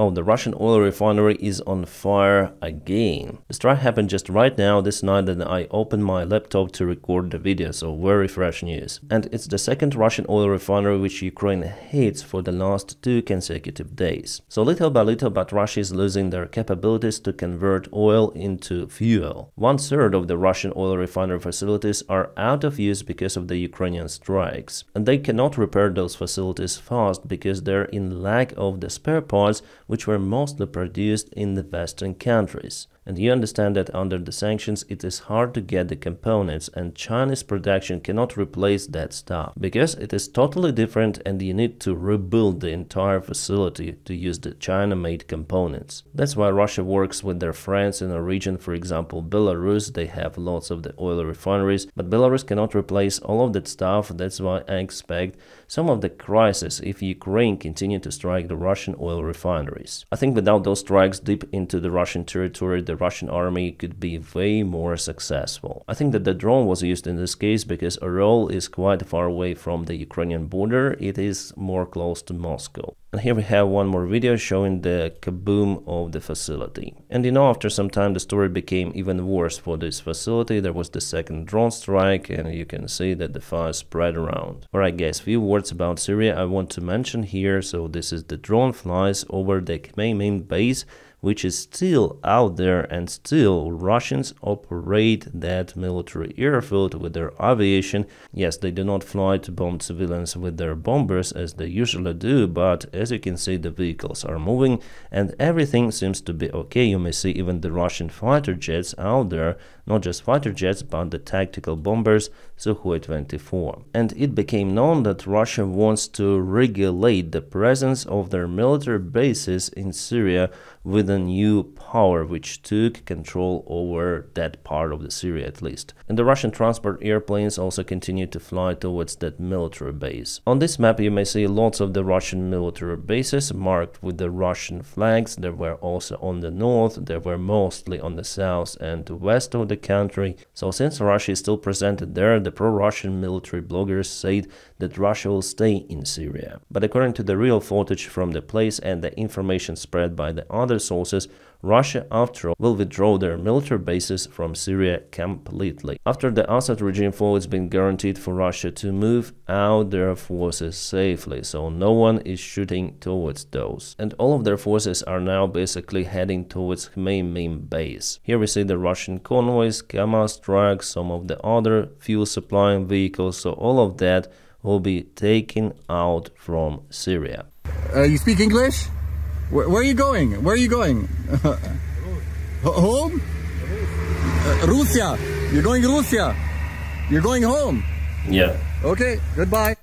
Well, the Russian oil refinery is on fire again. The strike happened just right now this night and I opened my laptop to record the video, so very fresh news. And it's the second Russian oil refinery which Ukraine hits for the last 2 consecutive days. So little by little, but Russia is losing their capabilities to convert oil into fuel. 1/3 of the Russian oil refinery facilities are out of use because of the Ukrainian strikes. And they cannot repair those facilities fast because they're in lack of the spare parts which were mostly produced in the Western countries. And you understand that under the sanctions it is hard to get the components and Chinese production cannot replace that stuff because it is totally different and you need to rebuild the entire facility to use the China-made components. That's why Russia works with their friends in a region, for example Belarus. They have lots of the oil refineries, but Belarus cannot replace all of that stuff. That's why I expect some of the crisis if Ukraine continue to strike the Russian oil refineries. I think without those strikes deep into the Russian territory, the Russian army could be way more successful. I think that the drone was used in this case because Orel is quite far away from the Ukrainian border. It is more close to Moscow. And here we have one more video showing the kaboom of the facility. And you know, after some time the story became even worse for this facility. There was the second drone strike and you can see that the fire spread around. Alright guys, few words about Syria I want to mention here. So this is the drone flies over the Khmeimim base, which is still out there, and still Russians operate that military airfield with their aviation. Yes, they do not fly to bomb civilians with their bombers as they usually do, but as you can see the vehicles are moving and everything seems to be okay. You may see even the Russian fighter jets out there, not just fighter jets but the tactical bombers Sukhoi 24. And it became known that Russia wants to regulate the presence of their military bases in Syria with a new power which took control over that part of the Syria at least. And the Russian transport airplanes also continue to fly towards that military base. On this map you may see lots of the Russian military bases marked with the Russian flags. There were also on the north, there were mostly on the south and west of the country. So since Russia is still presented there, the pro-Russian military bloggers said that Russia will stay in Syria. But according to the real footage from the place and the information spread by the other sources, Russia after all will withdraw their military bases from Syria completely. After the Assad regime fall, it's been guaranteed for Russia to move out their forces safely, so no one is shooting towards those. And all of their forces are now basically heading towards Khmeimim base. Here we see the Russian convoys, Kamaz trucks, some of the other fuel supplying vehicles, so all of that will be taken out from Syria. You speak English? Where are you going? Where are you going? Home? Russia. You're going to Russia. You're going home. Yeah. Okay, goodbye.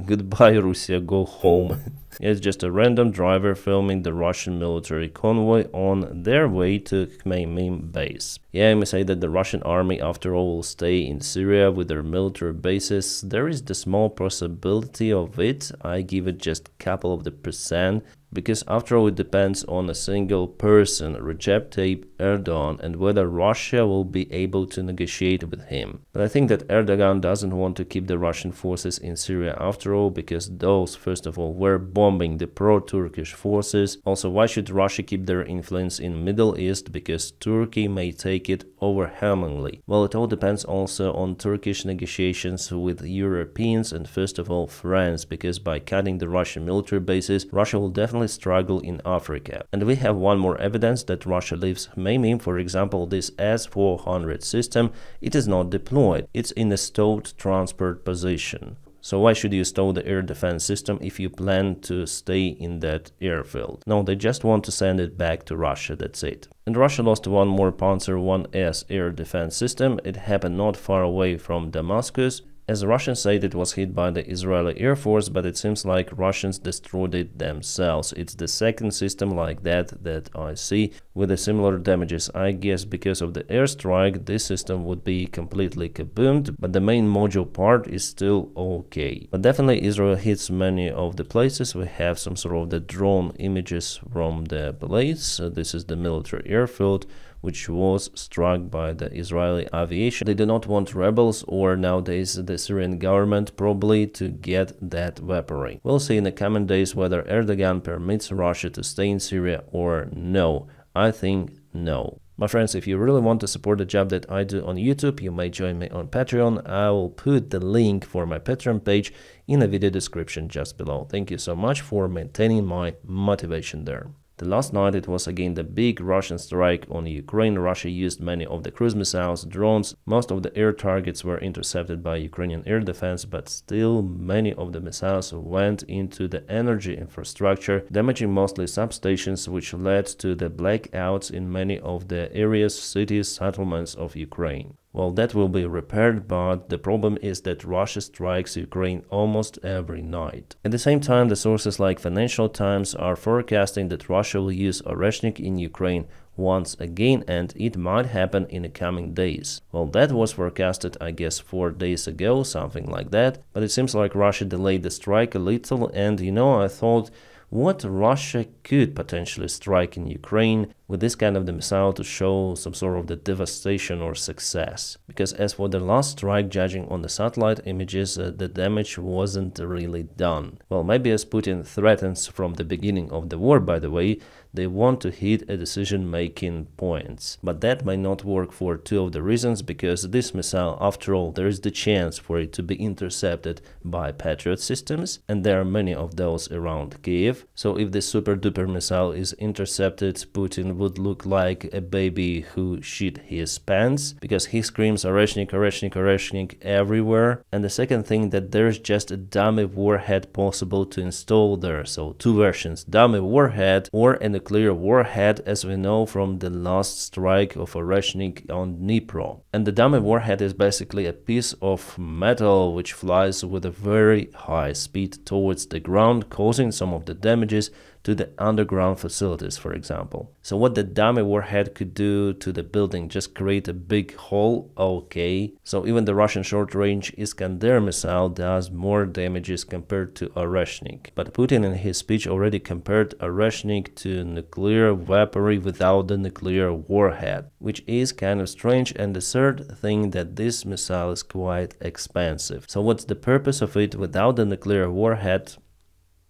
Goodbye, Russia, go home. It's just a random driver filming the Russian military convoy on their way to Khmeimim base. Yeah, I may say that the Russian army after all will stay in Syria with their military bases. There is the small possibility of it. I give it just a couple of the percent. Because after all it depends on a single person, Recep Tayyip Erdogan, and whether Russia will be able to negotiate with him. But I think that Erdogan doesn't want to keep the Russian forces in Syria after all, because those, first of all, were bombing the pro-Turkish forces. Also, why should Russia keep their influence in Middle East? Because Turkey may take it overwhelmingly. Well, it all depends also on Turkish negotiations with Europeans and first of all France, because by cutting the Russian military bases, Russia will definitely struggle in Africa. And we have one more evidence that Russia leaves Khmeimim. For example, this S-400 system, it is not deployed. It's in a stowed transport position. So why should you stow the air defense system if you plan to stay in that airfield? No, they just want to send it back to Russia, that's it. And Russia lost one more Panzer 1S air defense system. It happened not far away from Damascus. As Russians said, it was hit by the Israeli Air Force, but it seems like Russians destroyed it themselves. It's the second system like that I see with the similar damages. I guess because of the airstrike, this system would be completely kaboomed, but the main module part is still okay. But definitely Israel hits many of the places. We have some sort of the drone images from the place. This is the military airfield. which was struck by the Israeli aviation. They do not want rebels or nowadays the Syrian government probably to get that weaponry. We'll see in the coming days whether Erdogan permits Russia to stay in Syria or no. I think no. My friends, if you really want to support the job that I do on YouTube, you may join me on Patreon. I will put the link for my Patreon page in the video description just below. Thank you so much for maintaining my motivation there. The last night it was again the big Russian strike on Ukraine. Russia used many of the cruise missiles, drones. Most of the air targets were intercepted by Ukrainian air defense, but still many of the missiles went into the energy infrastructure, damaging mostly substations, which led to the blackouts in many of the areas, cities, settlements of Ukraine. Well, that will be repaired, but the problem is that Russia strikes Ukraine almost every night. At the same time, the sources like Financial Times are forecasting that Russia will use Oreshnik in Ukraine once again, and it might happen in the coming days. Well, that was forecasted, I guess, 4 days ago, something like that, but it seems like Russia delayed the strike a little, and I thought, what Russia could potentially strike in Ukraine with this kind of the missile to show some sort of the devastation or success. Because as for the last strike, judging on the satellite images, the damage wasn't really done. Well, maybe as Putin threatens from the beginning of the war, by the way, they want to hit a decision-making points. But that may not work for two of the reasons, because this missile, after all, there is the chance for it to be intercepted by Patriot systems, and there are many of those around Kiev. So if this super-duper missile is intercepted, Putin would look like a baby who shit his pants, because he screams Oreshnik, Oreshnik, Oreshnik everywhere. And the second thing, that there's just a dummy warhead possible to install there. So two versions, dummy warhead or a nuclear warhead, as we know from the last strike of Oreshnik on Dnipro. And the dummy warhead is basically a piece of metal which flies with a very high speed towards the ground, causing some of the damages to the underground facilities, for example. So what the dummy warhead could do to the building, just create a big hole, okay. So even the Russian short-range Iskander missile does more damages compared to Oreshnik. But Putin in his speech already compared Oreshnik to nuclear weaponry without the nuclear warhead, which is kind of strange. And the third thing, that this missile is quite expensive. So what's the purpose of it without the nuclear warhead?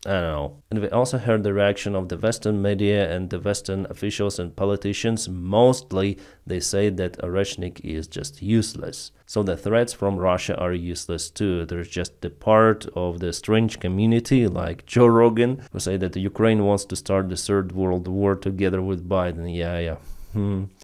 I don't know. And we also heard the reaction of the Western media and the Western officials and politicians. Mostly they say that Oreshnik is just useless. So the threats from Russia are useless too. There's just the part of the strange community like Joe Rogan who say that Ukraine wants to start the Third World War together with Biden. Yeah.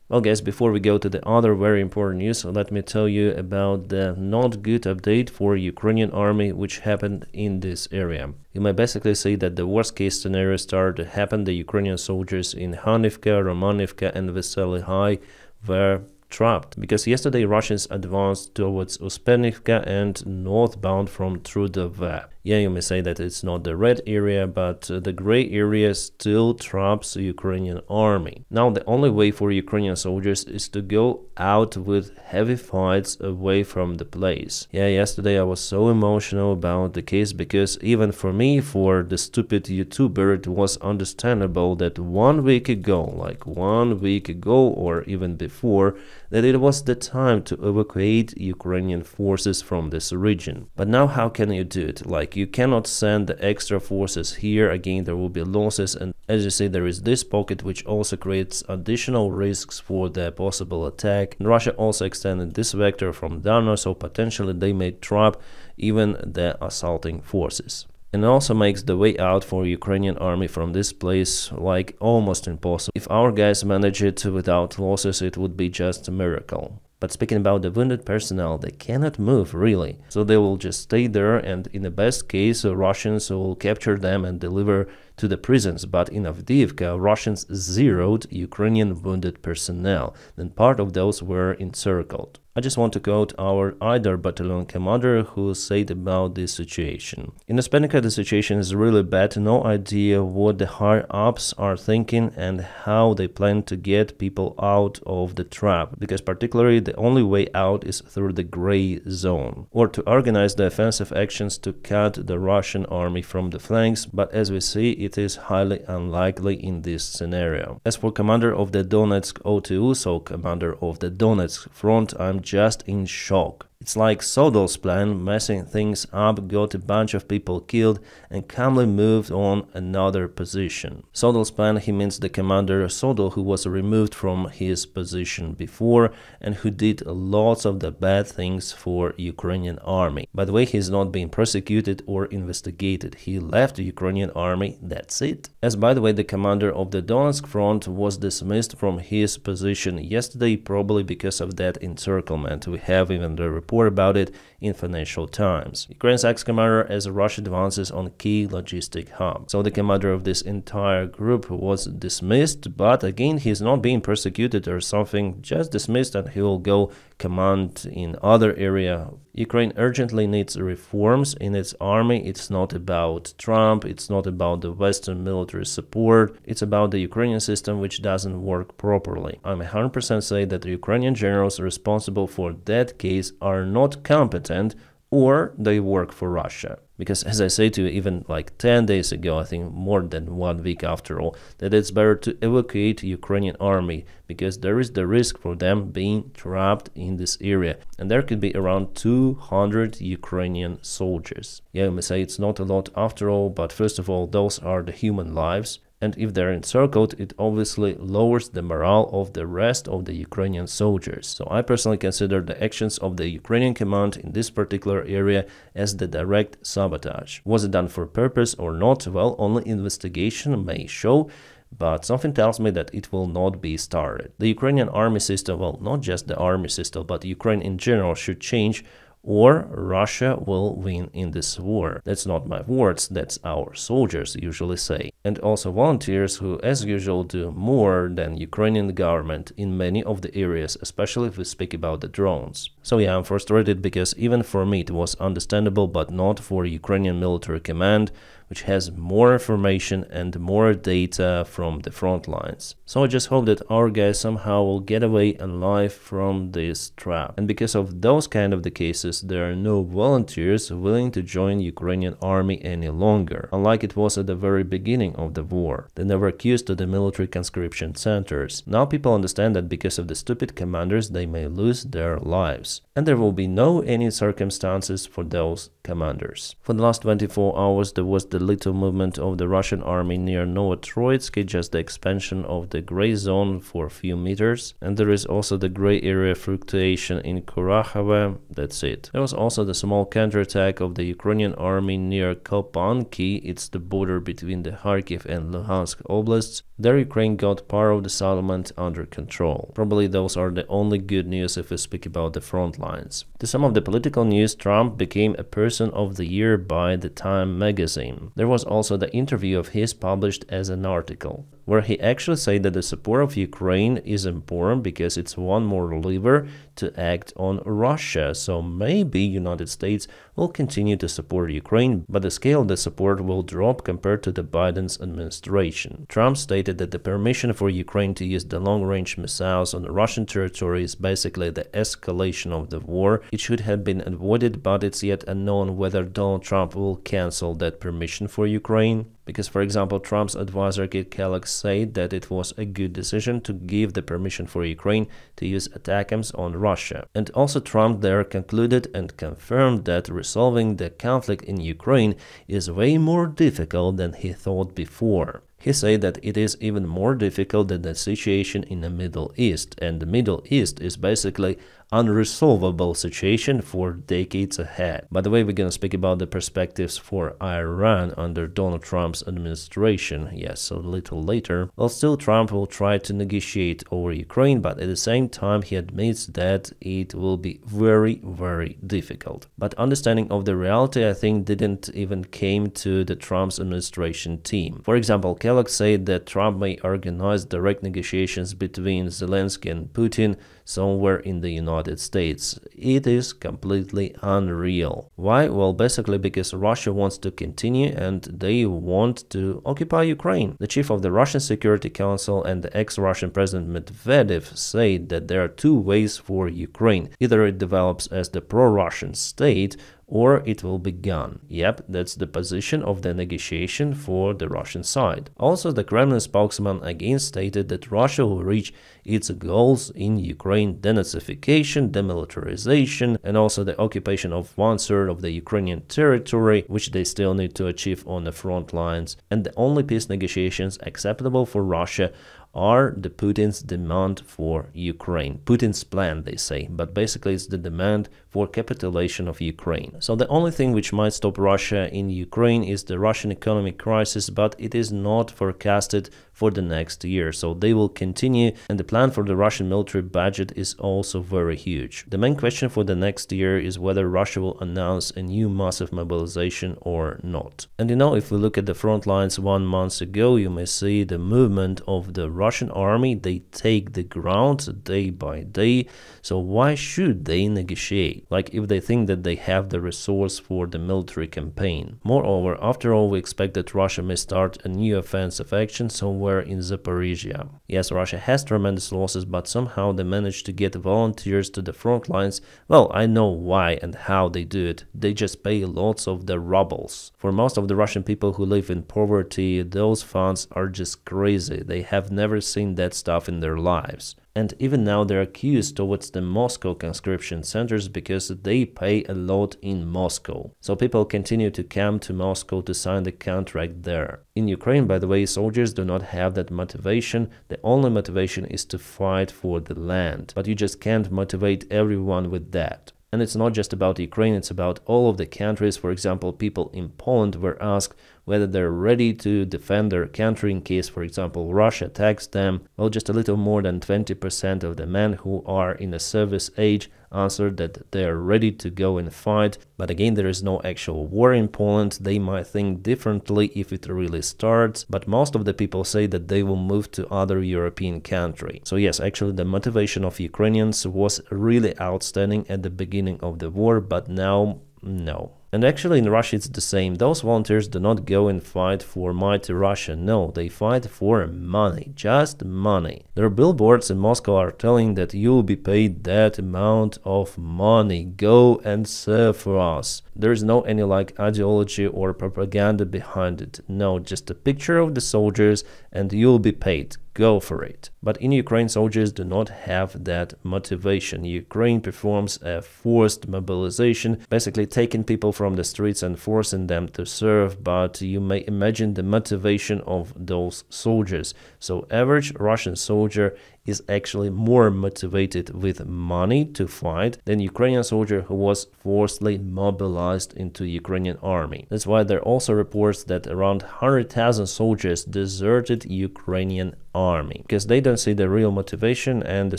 Well guys, before we go to the other very important news, let me tell you about the not good update for Ukrainian army which happened in this area. You may basically say that the worst case scenario started to happen. The Ukrainian soldiers in Hanivka, Romanivka and Vesely High were trapped, because yesterday Russians advanced towards Uspenivka and northbound from Trudove. Yeah, you may say that it's not the red area, but the gray area still traps the Ukrainian army. Now the only way for Ukrainian soldiers is to go out with heavy fights away from the place. Yeah, yesterday I was so emotional about the case, because even for me, for the stupid YouTuber, it was understandable that 1 week ago, like 1 week ago or even before, that it was the time to evacuate Ukrainian forces from this region. But now how can you do it? Like, you cannot send the extra forces here. Again, there will be losses, and as you see, there is this pocket which also creates additional risks for the possible attack. And Russia also extended this vector from Dano, so potentially they may trap even the assaulting forces. And also makes the way out for Ukrainian army from this place like almost impossible. If our guys manage it without losses, it would be just a miracle. But speaking about the wounded personnel, they cannot move really. So they will just stay there, and in the best case, Russians will capture them and deliver to the prisons. But in Avdiivka, Russians zeroed Ukrainian wounded personnel, and part of those were encircled. I just want to quote our Idar battalion commander who said about this situation. In Uspenivka, the situation is really bad. No idea what the higher-ups are thinking and how they plan to get people out of the trap, because particularly the only way out is through the gray zone, or to organize the offensive actions to cut the Russian army from the flanks. But as we see, it is highly unlikely in this scenario. As for commander of the Donetsk OTU, so commander of the Donetsk front, I'm just in shock. It's like Sodol's plan, messing things up, got a bunch of people killed and calmly moved on another position. Sodol's plan, he means the commander Sodol, who was removed from his position before and who did lots of the bad things for Ukrainian army. By the way, he's not being prosecuted or investigated. He left the Ukrainian army, that's it. As by the way, the commander of the Donetsk front was dismissed from his position yesterday, probably because of that encirclement. We have even the report about it in Financial Times. Ukraine's ex-commander as Russia advances on key logistic hub. So the commander of this entire group was dismissed, but again, he's not being persecuted or something, just dismissed, and he will go command in other area. Ukraine urgently needs reforms in its army. It's not about Trump, it's not about the Western military support, it's about the Ukrainian system which doesn't work properly. I'm 100% say that the Ukrainian generals responsible for that case are not competent or they work for Russia. Because as I say to you, even like 10 days ago, I think more than 1 week after all, that it's better to evacuate Ukrainian army because there is the risk for them being trapped in this area. And there could be around 200 Ukrainian soldiers. Yeah, you may say it's not a lot after all, but first of all, those are the human lives. And if they're encircled, it obviously lowers the morale of the rest of the Ukrainian soldiers. So I personally consider the actions of the Ukrainian command in this particular area as the direct sabotage. Was it done for purpose or not? Well, only investigation may show, but something tells me that it will not be started. The Ukrainian army system, well, not just the army system, but Ukraine in general should change, or Russia will win in this war. That's not my words, that's our soldiers usually say. And also volunteers who as usual do more than Ukrainian government in many of the areas, especially if we speak about the drones. So yeah, I'm frustrated because even for me it was understandable, but not for Ukrainian military command, which has more information and more data from the front lines. So I just hope that our guys somehow will get away alive from this trap. And because of those kind of the cases, there are no volunteers willing to join Ukrainian army any longer, unlike it was at the very beginning of the war. They never queued to the military conscription centers. Now people understand that because of the stupid commanders, they may lose their lives. And there will be no any circumstances for those commanders. For the last 24 hours, there was the little movement of the Russian army near Novotroitsky, just the expansion of the gray zone for a few meters. And there is also the gray area fluctuation in Kurakhove, that's it. There was also the small counterattack of the Ukrainian army near Kolpanki, it's the border between the Kharkiv and Luhansk oblasts. There Ukraine got part of the settlement under control. Probably those are the only good news if we speak about the front lines. To some of the political news, Trump became a Person of the Year by the Time magazine. There was also the interview of his published as an article, where he actually said that the support of Ukraine is important because it's one more lever to act on Russia. So maybe United States will continue to support Ukraine, but the scale of the support will drop compared to the Biden's administration. Trump stated that the permission for Ukraine to use the long-range missiles on Russian territory is basically the escalation of the war. It should have been avoided, but it's yet unknown whether Donald Trump will cancel that permission for Ukraine. Because, for example, Trump's advisor Kit Kellogg said that it was a good decision to give the permission for Ukraine to use ATACMS on Russia. And also Trump there concluded and confirmed that resolving the conflict in Ukraine is way more difficult than he thought before. He said that it is even more difficult than the situation in the Middle East, and the Middle East is basically unresolvable situation for decades ahead. By the way, we're gonna speak about the perspectives for Iran under Donald Trump's administration, yes, a little later. Well, still Trump will try to negotiate over Ukraine, but at the same time he admits that it will be very, very difficult. But understanding of the reality, I think, didn't even came to the Trump's administration team. For example, Kellogg said that Trump may organize direct negotiations between Zelensky and Putin somewhere in the United States. It is completely unreal. Why? Well, basically because Russia wants to continue and they want to occupy Ukraine. The chief of the Russian Security Council and the ex-Russian President Medvedev said that there are two ways for Ukraine. Either it develops as the pro-Russian state, or it will be gone. Yep, that's the position of the negotiation for the Russian side. Also, the Kremlin spokesman again stated that Russia will reach its goals in Ukraine: denazification, demilitarization, and also the occupation of 1/3 of the Ukrainian territory, which they still need to achieve on the front lines. And the only peace negotiations acceptable for Russia are the Putin's demand for Ukraine. Putin's plan, they say, but basically it's the demand for capitulation of Ukraine. So the only thing which might stop Russia in Ukraine is the Russian economic crisis, but it is not forecasted for the next year. So they will continue, and the plan for the Russian military budget is also very huge. The main question for the next year is whether Russia will announce a new massive mobilization or not. And you know, if we look at the front lines 1 month ago, you may see the movement of the Russian army. They take the ground day by day. So why should they negotiate? Like, if they think that they have the resource for the military campaign. Moreover, after all, we expect that Russia may start a new offensive action somewhere in Zaporizhia. Yes, Russia has tremendous losses, but somehow they managed to get volunteers to the front lines. Well, I know why and how they do it. They just pay lots of the rubles. For most of the Russian people who live in poverty, those funds are just crazy. They have never seen that stuff in their lives. And even now they're accused towards the Moscow conscription centers because they pay a lot in Moscow. So people continue to come to Moscow to sign the contract there. In Ukraine, by the way, soldiers do not have that motivation. The only motivation is to fight for the land. But you just can't motivate everyone with that. And it's not just about Ukraine, it's about all of the countries. For example, people in Poland were asked whether they're ready to defend their country in case, for example, Russia attacks them. Well, just a little more than 20% of the men who are in the service age answered that they are ready to go and fight. But again, there is no actual war in Poland. They might think differently if it really starts, but most of the people say that they will move to other European country. So yes, actually the motivation of Ukrainians was really outstanding at the beginning of the war, but now, no. And actually in Russia it's the same. Those volunteers do not go and fight for mighty Russia. No, they fight for money, just money. Their billboards in Moscow are telling that you'll be paid that amount of money. Go and serve for us. There is no any like ideology or propaganda behind it. No, just a picture of the soldiers and you'll be paid. Go for it. But in Ukraine, soldiers do not have that motivation. Ukraine performs a forced mobilization, basically taking people from the streets and forcing them to serve. But you may imagine the motivation of those soldiers. So average Russian soldier is actually more motivated with money to fight than Ukrainian soldier who was forcibly mobilized into Ukrainian army. That's why there are also reports that around 100,000 soldiers deserted Ukrainian army because they don't see the real motivation and the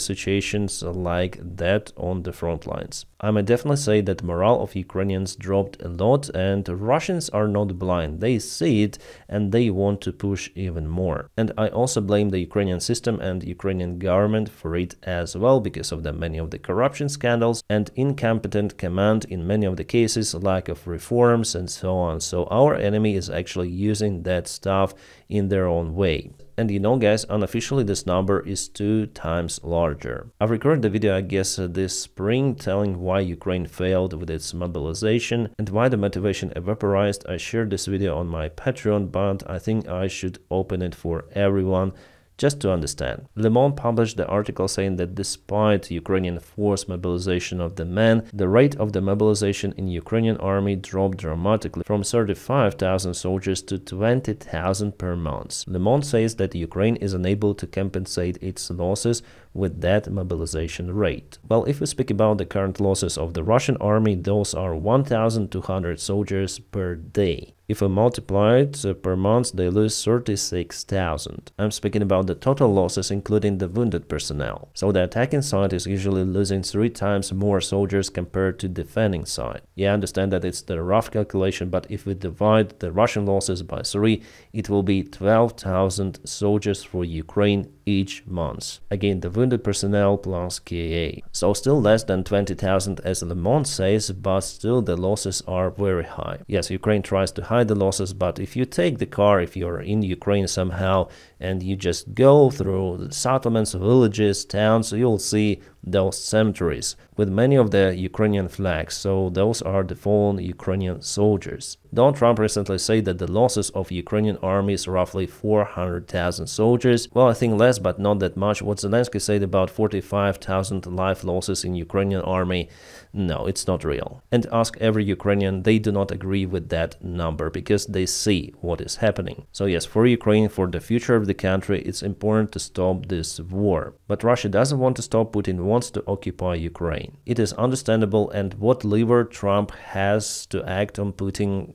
situations like that on the front lines. I may definitely say that morale of Ukrainians dropped a lot, and Russians are not blind. They see it and they want to push even more. And I also blame the Ukrainian system and Ukrainian government for it as well, because of the many of the corruption scandals and incompetent command in many of the cases, lack of reforms and so on. So our enemy is actually using that stuff in their own way. And you know, guys, unofficially this number is 2 times larger. I've recorded the video, I guess, this spring, telling why Ukraine failed with its mobilization and why the motivation evaporized. I shared this video on my Patreon, but I think I should open it for everyone just to understand. Le Monde published the article saying that despite Ukrainian forced mobilization of the men, the rate of the mobilization in Ukrainian army dropped dramatically from 35,000 soldiers to 20,000 per month. Le Monde says that Ukraine is unable to compensate its losses with that mobilization rate. Well, if we speak about the current losses of the Russian army, those are 1,200 soldiers per day. If we multiply it per month, they lose 36,000. I'm speaking about the total losses, including the wounded personnel. So the attacking side is usually losing 3 times more soldiers compared to defending side. Yeah, I understand that it's the rough calculation, but if we divide the Russian losses by 3, it will be 12,000 soldiers for Ukraine each month. Again, the wounded personnel plus KA. So still less than 20,000 as Le Monde says, but still the losses are very high. Yes, Ukraine tries to hide the losses, but if you take the car, if you're in Ukraine somehow and you just go through the settlements, villages, towns, you'll see those cemeteries with many of the Ukrainian flags. So those are the fallen Ukrainian soldiers. Donald Trump recently said that the losses of Ukrainian army is roughly 400,000 soldiers. Well, I think less, but not that much. What Zelensky said about 45,000 life losses in Ukrainian army, no, it's not real. And ask every Ukrainian, they do not agree with that number because they see what is happening. So yes, for Ukraine, for the future of the country, it's important to stop this war. But Russia doesn't want to stop. Putin wants to occupy Ukraine. It is understandable, and what lever Trump has to act on Putin,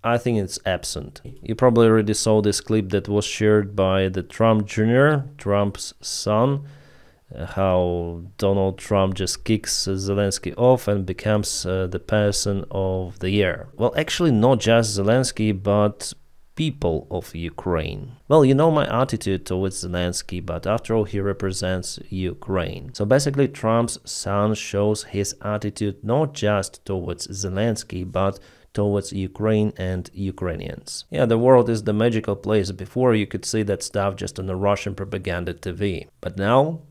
I think it's absent. You probably already saw this clip that was shared by the Trump Jr., Trump's son, how Donald Trump just kicks Zelensky off and becomes the person of the year. Well, actually not just Zelensky, but people of Ukraine. Well, you know my attitude towards Zelensky, but after all, he represents Ukraine. So basically, Trump's son shows his attitude not just towards Zelensky, but towards Ukraine and Ukrainians. Yeah, the world is the magical place. Before, you could see that stuff just on the Russian propaganda TV. But now,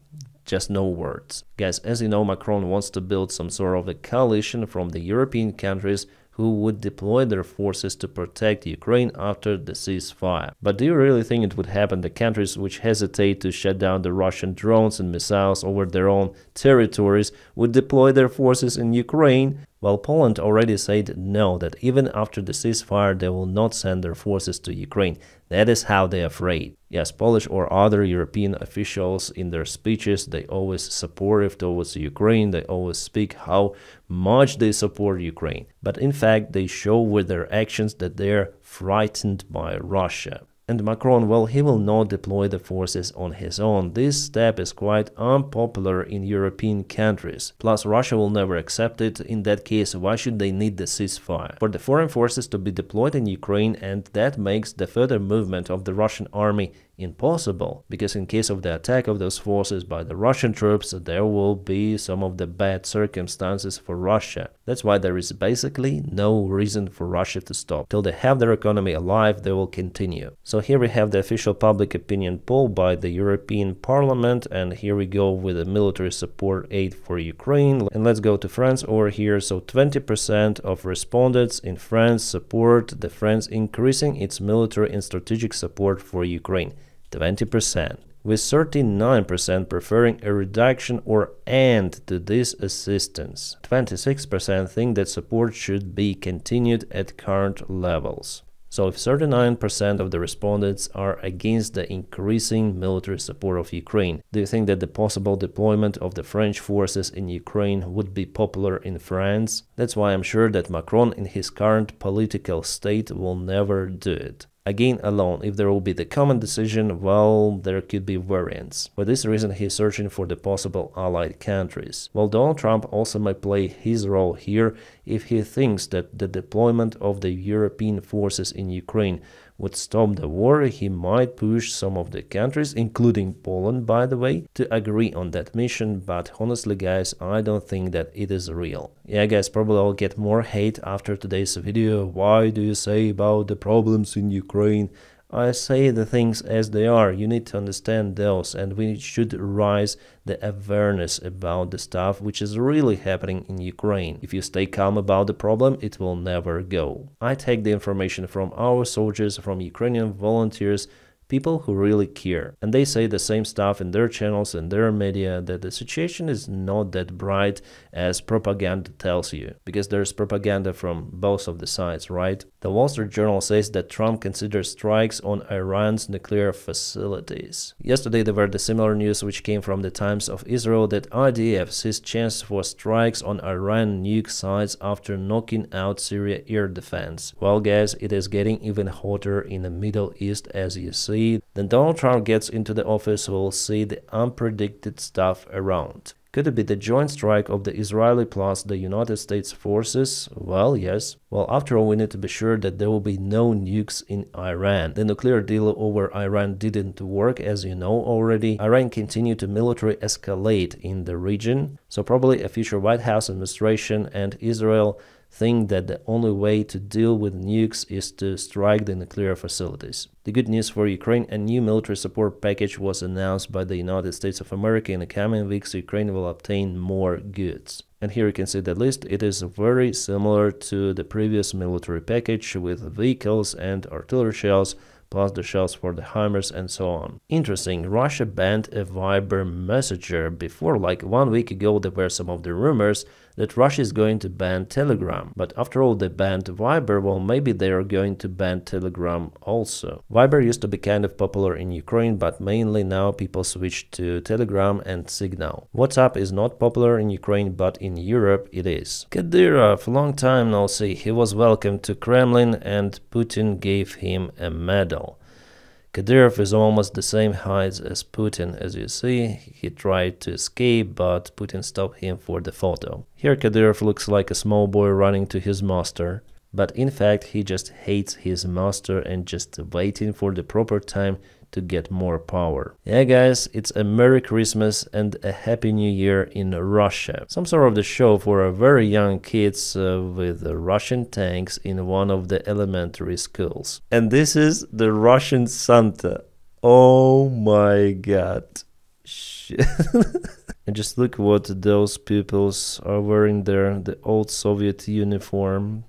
just no words. Guys, as you know, Macron wants to build some sort of a coalition from the European countries who would deploy their forces to protect Ukraine after the ceasefire. But do you really think it would happen? The countries which hesitate to shut down the Russian drones and missiles over their own territories would deploy their forces in Ukraine? Well, Poland already said no, that even after the ceasefire they will not send their forces to Ukraine. That is how they are afraid. Yes, Polish or other European officials in their speeches, they always supportive towards Ukraine, they always speak how much they support Ukraine. But in fact, they show with their actions that they're frightened by Russia. And Macron, well, he will not deploy the forces on his own. This step is quite unpopular in European countries. Plus, Russia will never accept it. In that case, why should they need the ceasefire? For the foreign forces to be deployed in Ukraine, and that makes the further movement of the Russian army impossible, because in case of the attack of those forces by the Russian troops, there will be some of the bad circumstances for Russia. That's why there is basically no reason for Russia to stop. Till they have their economy alive, they will continue. So here we have the official public opinion poll by the European Parliament, and here we go with the military support aid for Ukraine. And let's go to France over here. So 20% of respondents in France support the France increasing its military and strategic support for Ukraine. 20%, with 39% preferring a reduction or end to this assistance. 26% think that support should be continued at current levels. So if 39% of the respondents are against the increasing military support of Ukraine, do you think that the possible deployment of the French forces in Ukraine would be popular in France? That's why I'm sure that Macron in his current political state will never do it. Again, alone, if there will be the common decision, well, there could be variants. For this reason, he is searching for the possible allied countries. Well, Donald Trump also might play his role here if he thinks that the deployment of the European forces in Ukraine would stop the war. He might push some of the countries, including Poland, by the way, to agree on that mission, but honestly, guys, I don't think that it is real. Yeah, guys, probably I'll get more hate after today's video. Why do you say about the problems in Ukraine? I say the things as they are. You need to understand those, and we should raise the awareness about the stuff which is really happening in Ukraine. If you stay calm about the problem, it will never go. I take the information from our soldiers, from Ukrainian volunteers, people who really care, and they say the same stuff in their channels and their media, that the situation is not that bright as propaganda tells you, because there's propaganda from both of the sides, right? The Wall Street Journal says that Trump considers strikes on Iran's nuclear facilities. Yesterday there were the similar news which came from the Times of Israel that IDF sees chance for strikes on Iran nuke sites after knocking out Syria air defense. Well, guys, it is getting even hotter in the Middle East, as you see. Then Donald Trump gets into the office, we'll see the unpredicted stuff around. Could it be the joint strike of the Israeli plus the United States forces? Well, yes. Well, after all, we need to be sure that there will be no nukes in Iran. The nuclear deal over Iran didn't work, as you know already. Iran continued to military escalate in the region. So probably a future White House administration and Israel think that the only way to deal with nukes is to strike the nuclear facilities. The good news for Ukraine, a new military support package was announced by the United States of America. In the coming weeks, Ukraine will obtain more goods. And here you can see the list. It is very similar to the previous military package with vehicles and artillery shells, plus the shells for the HIMARS and so on. Interesting, Russia banned a Viber messenger. Before, like 1 week ago, there were some of the rumors that Russia is going to ban Telegram. But after all, they banned Viber, well, maybe they are going to ban Telegram also. Viber used to be kind of popular in Ukraine, but mainly now people switch to Telegram and Signal. WhatsApp is not popular in Ukraine, but in Europe it is. Kadyrov, long time no see. He was welcomed to Kremlin and Putin gave him a medal. Kadyrov is almost the same height as Putin, as you see. He tried to escape, but Putin stopped him for the photo. Here Kadyrov looks like a small boy running to his master, but in fact he just hates his master and just waiting for the proper time to get more power. Yeah guys, it's a Merry Christmas and a Happy New Year in Russia. Some sort of the show for very young kids with Russian tanks in one of the elementary schools. And this is the Russian Santa. Oh my god. Shit. And just look what those peoples are wearing there, the old Soviet uniform.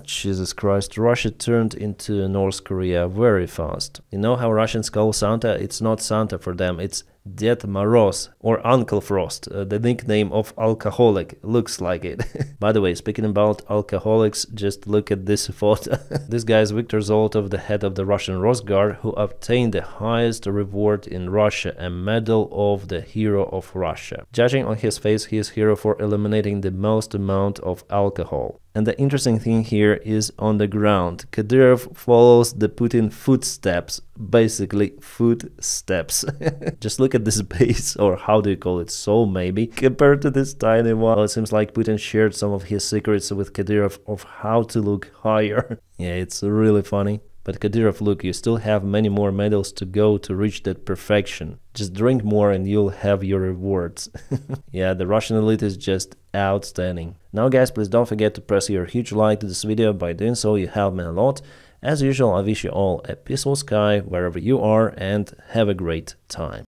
Jesus Christ, Russia turned into North Korea very fast. You know how Russians call Santa? It's not Santa for them, it's Ded Moroz or Uncle Frost, the nickname of alcoholic, looks like it. By the way, speaking about alcoholics, just look at this photo. This guy is Viktor Zolotov, the head of the Russian Rosguard, who obtained the highest reward in Russia, a medal of the Hero of Russia. Judging on his face, he is hero for eliminating the most amount of alcohol. And the interesting thing here is on the ground. Kadyrov follows the Putin footsteps, basically footsteps. Just look at this base, or how do you call it, soul maybe, compared to this tiny one. Well, it seems like Putin shared some of his secrets with Kadyrov of how to look higher. Yeah, it's really funny. But Kadyrov, look, you still have many more medals to go to reach that perfection. Just drink more and you'll have your rewards. Yeah, the Russian elite is just outstanding. Now guys, please don't forget to press your huge like to this video. By doing so, you help me a lot. As usual, I wish you all a peaceful sky wherever you are and have a great time.